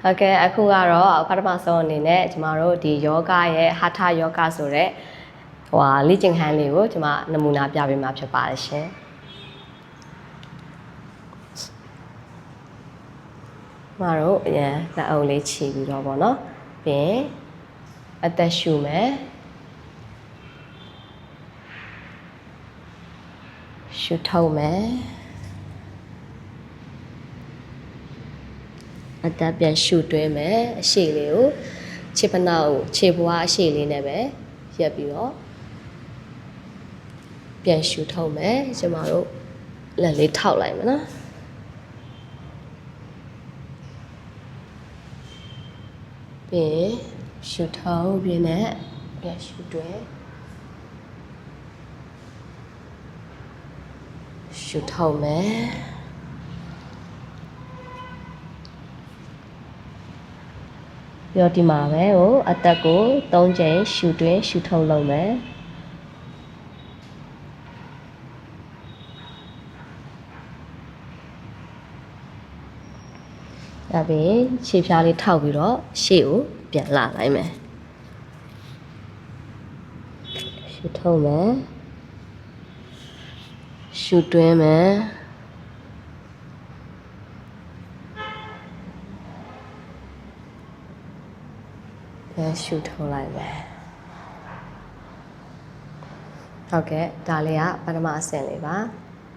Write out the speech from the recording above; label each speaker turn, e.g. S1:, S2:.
S1: ဟုတ်ကဲ့အခုကတော့ပထမဆုံးအနေနဲ့ကျမတို့ဒီယောဂရဲ့ဟာထယောဂဆိုတဲ့လေ့ကျင့်ခန်းလေးကိုကျမနမူနာပြပေးမှာဖြစ်ပါတယ်ရှင်ကျမတို့အရင်လက်အုပ်လေးခြေပြီးတော့ပေါ့နော်ပြီးရင်အသက်ရှူမယ်ရှူထုတ်မယ်အသက်ပြန်ရှူတွင်းမယ်အရှိလေးကိုခြေဖနှောက်ခြေဘွားအရှိလေးနဲ့ပဲရက်ပြီးတော့ပြန်ရှူထုတ်မယ်ကျမတို့လက်လေးထောက်လိုက်မယ်နော်ပြီးရင်ရှူထုတ်ပြီးနဲ့ပြန်ရှူတွင်းရှူထုတ်မယ်ပြီးတော့ဒီမှာပဲအသက်ကို3ချိန်ရှူတွင်းရှူထုတ်လုပ်မယ်ဒါပြီးခြေဖြားလေးထောက်ပြီးတော့ရှေ့ကိုပြန်လာလိုက်မယ်ရှူထုတ်မယ်ရှူတွင်းမယ်ပြန်ရှူထုတ်လိုက်မယ်ဟုတ်ကဲ့ဒါလေးကပထမအဆင့်လေးပါ